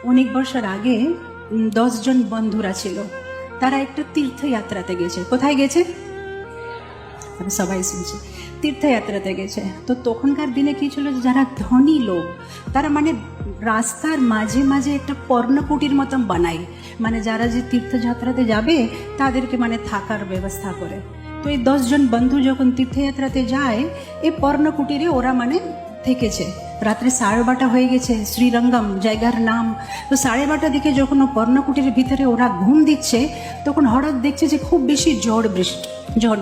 অনেক বছর আগে 10 জন বন্ধুরা ছিল, তারা একটা তীর্থযাত্রাতে গেছে। কোথায় গেছে? সবাই শুনছে, তীর্থযাত্রাতে গেছে। তো তখনকার দিনে কি ছিল, যারা ধনী লোক তারা মানে রাস্তার মাঝে মাঝে একটা পর্ণকুটির মতন বানায়, মানে যারা যে তীর্থযাত্রাতে যাবে তাদেরকে মানে থাকার ব্যবস্থা করে। তো এই 10 জন বন্ধু যখন তীর্থযাত্রাতে যায়, এই পর্ণকুটিরে ওরা মানে থেকেছে। রাত্রে 12:30 হয়ে গেছে, শ্রীরঙ্গম জায়গার নাম। তো 12:30 দিকে যখন ও পর্ণকুটির ভিতরে ওরা ঘুম দিচ্ছে, তখন হঠাৎ দেখছে যে খুব বেশি ঝড়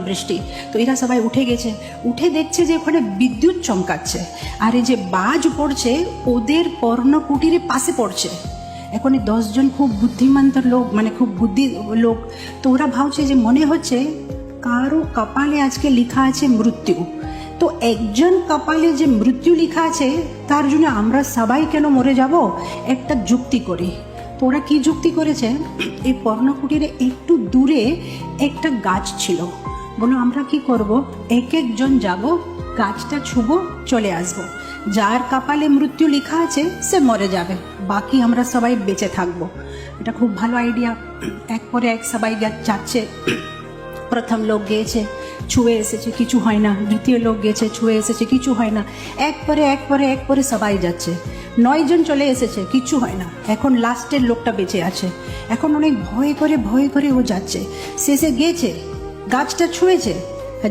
বৃষ্টি। তো এরা সবাই উঠে গেছে, উঠে দেখছে যে ওখানে বিদ্যুৎ চমকাচ্ছে, আর এই যে বাজ পড়ছে ওদের পর্ণকুটিরে পাশে পড়ছে। এখন এই 10 জন খুব বুদ্ধিমান্ত লোক, মানে খুব বুদ্ধি লোক। তো ওরা ভাবছে যে মনে হচ্ছে কারো কপালে আজকে লেখা আছে মৃত্যু। তো একজন কপালে যে মৃত্যু লেখা আছে, তার জন্য আমরা সবাই কেন মরে যাব, একটা যুক্তি করি। তো ওরা কি যুক্তি করেছে, এই পর্ণকুটিরে একটু দূরে একটা গাছ ছিল। বলো আমরা কি করব, এক একজন যাব, গাছটা ছুবো, চলে আসবো। যার কপালে মৃত্যু লেখা আছে সে মরে যাবে, বাকি আমরা সবাই বেঁচে থাকবো। এটা খুব ভালো আইডিয়া। এক পরে এক সবাই যাচ্ছে। প্রথম লোক গিয়েছে, ছুঁয়ে এসেছে, কিছু হয় না। দ্বিতীয় লোক গেছে, ছুঁয়ে এসেছে, কিছু হয় না। এক পরে সবাই যাচ্ছে। 9 জন চলে এসেছে, কিছু হয় না। এখন লাস্টের লোকটা বেঁচে আছে। এখন অনেক ভয় করে ও যাচ্ছে। শেষে গেছে, গাছটা ছুঁয়েছে,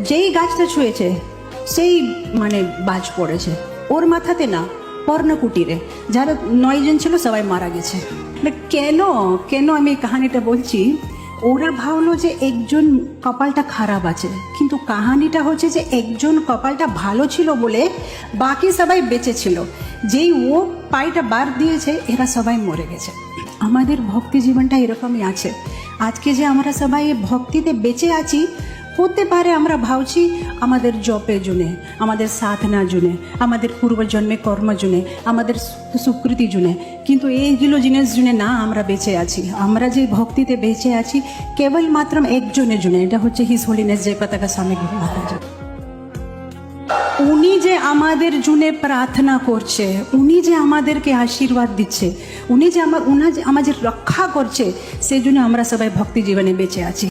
যেই গাছটা ছুঁয়েছে সেই মানে বাজ পড়েছে ওর মাথাতে না, পর্ণকুটিরে। যারা 9 জন ছিল সবাই মারা গেছে। কেন আমি এই কাহিনীটা বলছি, ওরা ভাবলো যে একজন কপালটা খারাপ আছে, কিন্তু কাহিনীটা হচ্ছে যে একজন কপালটা ভালো ছিল বলে বাকি সবাই বেঁচে ছিল। যেই ও পাইটা বার দিয়েছে, এরা সবাই মরে গেছে। আমাদের ভক্তি জীবনটা এরকমই আছে। আজকে যে আমরা সবাই ভক্তিতে বেঁচে আছি, হতে পারে আমরা ভাবছি আমাদের জপের জন্যে, আমাদের সাধনার জন্যে, আমাদের পূর্বজন্মে কর্ম জন্যে, আমাদের সুকৃতি জন্যে, কিন্তু এইগুলো জিনিস জন্যে না আমরা বেঁচে আছি। আমরা যে ভক্তিতে বেঁচে আছি কেবলমাত্র একজনের জন্য, এটা হচ্ছে হিজ হোলিনেস জয়পতাকা স্বামী গুরু মহারাজ। উনি যে আমাদের জন্য প্রার্থনা করছে, উনি যে আমাদেরকে আশীর্বাদ দিচ্ছে, উনি যে আমাদের রক্ষা করছে, সেই জন্য আমরা সবাই ভক্তি জীবনে বেঁচে আছি।